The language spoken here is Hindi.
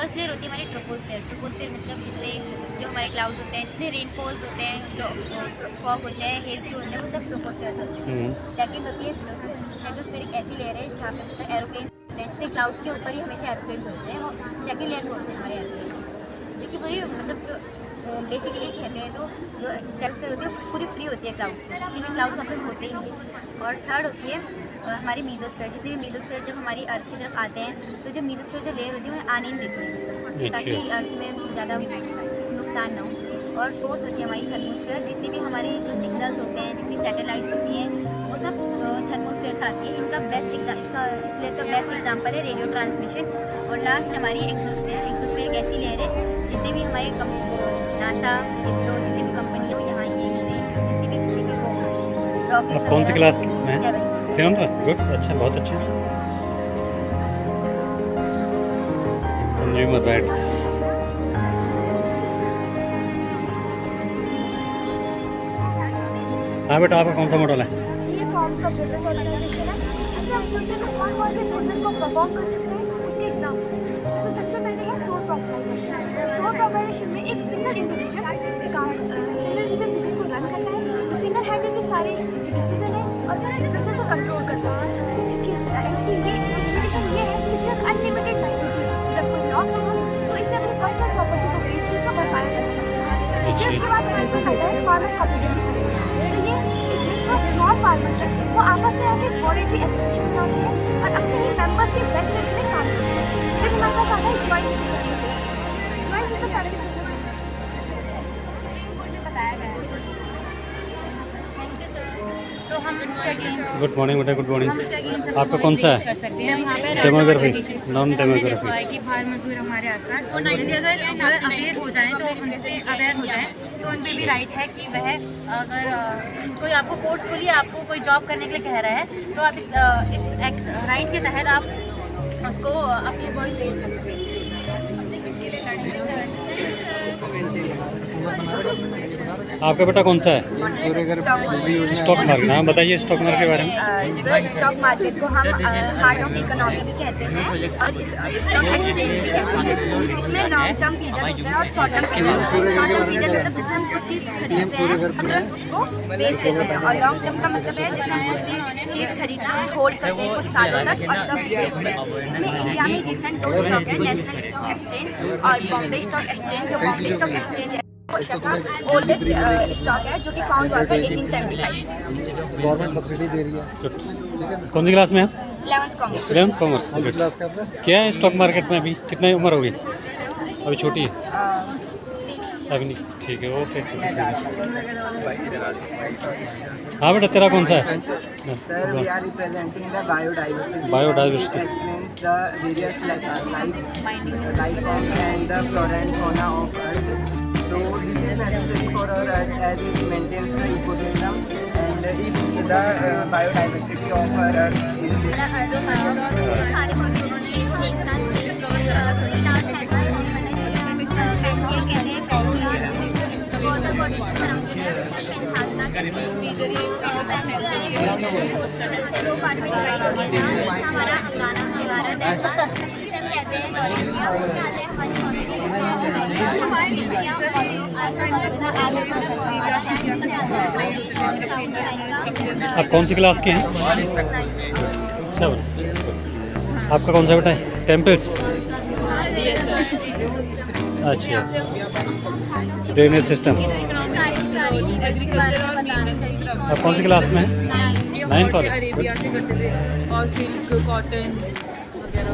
फर्स्ट लेयर होती है हमारी ट्रोपोस्फेयर। ट्रोपोस्फेयर मतलब जिसमें जो हमारे क्लाउड्स होते हैं, जितने रेनफॉल्स होते हैं, फॉग होते हैं, हेल्स जो होते हैं, वो सब ट्रोपोस्फेयर से होते हैं। सेकंड होती है स्ट्रेटोस्फेयर। स्ट्रेटोस्फेयर एक ऐसी लेयर है जहाँ पे मतलब एरोप्लेन होते हैं, जैसे क्लाउड्स के ऊपर ही हमेशा एरोप्लेन होते हैं, वो सेकंड लेयर में होते हैं हमारे एरोप्लेन, जो कि पूरी मतलब जो बेसिकली कहते हैं तो जो स्ट्रेटोस्फेयर होती है पूरी फ्री होती है क्लाउड्स से, जितनी भी क्लाउड्स वहाँ पे होते ही नहीं। और थर्ड होती है हमारी मीजोस्फेयर। जितने भी मीजोस्फेयर जब हमारी अर्थ की तरफ आते हैं तो जो मीजोस्फेयर जो लेयर होती है वो आने नहीं देती है, ताकि अर्थ में ज़्यादा नुकसान ना हो। और फोर्थ होती है हमारी थर्मोस्फेयर। जितने भी हमारे जो सिग्नल्स होते हैं, जितनी सैटेलाइट्स होती हैं, वो सब थर्मोस्फेयर से आती है। इनका बेस्ट इस लेयर का बेस्ट एग्जाम्पल है रेडियो ट्रांसमिशन। और लास्ट हमारी एक्सोस्फेयर। एक्सोस्फेयर एक ऐसी लेयर है जितने भी हमारे नासा, इसरो, जितनी भी कंपनी है वो यहाँ जितनी भी आप कौन सी क्लास में? 7th। गुड, अच्छा, बहुत अच्छा। Consumer rights. हाँ बेटा, आपका कौन सा मॉडल है? ये फॉर्म्स ऑफ बिजनेस ऑर्गेनाइजेशन है। इसमें हम फ्यूचर में कौन कौन से बिजनेस को परफॉर्म कर सकते हैं उसके एग्जाम्पल। तो सबसे पहले है सोल प्रोप्राइटरशिप। सोल प्रोप्राइटरशिप में एक सिंगल इंडिविजुअल बिजनेस को रन करता है, सिंगल हैंडेडली सारे जो डिसीजन है और बिजनेस को कंट्रोल करता है। इसकी लिमिटेशन ये है कि इसके पास अनलिमिटेड टाइम होती है। जब कोई लॉस हो तो इसे अपनी पर्सनल प्रॉपर्टी को बेच के इसका भरपाया करना है। फिर उसके बाद हमारे पास आता है फार्मर कॉम्पिटिशन। तो ये इसमें जो स्मॉल फार्मर्स हैं वो आपस में आके वॉलेंटरी एसोसिएशन बनाते हैं और अपने ही मेंबर्स के वेलफेयर के लिए काम करते हैं। फिर हमारे पास आता है जॉइंट विद फैमिली बिजनेस बताया गया है। तो हम इसका गेन गुड मॉर्निंग बेटा, गुड मॉर्निंग। आपका कौन सा है? कर सकते हैं यहाँ पे डेमोग्राफी, नॉन डेमोग्राफी। कि बाहर मजदूर हमारे आसपास यदि अगर अवेयर हो जाए तो उनसे अवेयर हो जाए तो उन पर भी राइट है कि वह अगर कोई आपको फोर्सफुली आपको कोई जॉब करने के लिए कह रहा है तो आप इस एक्ट राइट के तहत आप उसको अपनी वॉइस रेज कर सकते हैं। आपका बेटा कौन सा है? Stock market. हाँ बताइए स्टॉक मार्केट के बारे में। सर, स्टॉक मार्केट को हम हार्ट ऑफ इकोनॉमी भी कहते हैं और स्टॉक एक्सचेंज भी कहते हैं। इसमें लॉन्ग टर्म पीरियड होता है और शॉर्ट टर्म पीरियड होता है। शॉर्ट टर्म पीरियड मतलब जैसे हम कुछ चीज़ खरीदते हैं हम तुरंत उसको बेच देते हैं, और लॉन्ग टर्म का मतलब है जैसे हम कुछ भी चीज़ खरीदते हैं, होल्ड करते हैं कुछ सालों तक और तब बेचते हैं। इसमें इंडिया में रिसेंट 2 स्टॉक है, नेशनल स्टॉक एक्सचेंज और बॉम्बे स्टॉक एक्सचेंज। जो बॉम्बे स्टॉक एक्सचेंज है ओल्डेस्ट स्टॉक है जो कि फाउंड हुआ था 1875। गवर्नमेंट सब्सिडी दे रही है। कौन सी क्लास में है? 11th commerce. 11th commerce. Class का आपका? क्या है स्टॉक मार्केट में अभी कितनी उम्र होगी? अभी छोटी है अभी नहीं। ठीक है, ओके। हाँ बेटा, तेरा कौन सा है? Sir, we are representing the biodiversity. Biodiversity. It explains the various life forms and the flora and fauna of Earth. So this is necessary for our Earth as it maintains the ecosystem, and if the biodiversity of our Earth हमारा अंगारा कहते हैं। आप कौन सी क्लास के हैं? अच्छा, आपका कौन सा बेटा है? टेम्पल्स। अच्छा, ड्रेनेज सिस्टम। आप कौन सी क्लास में हैं? 9th college. और सिल्क, कॉटन वगैरह।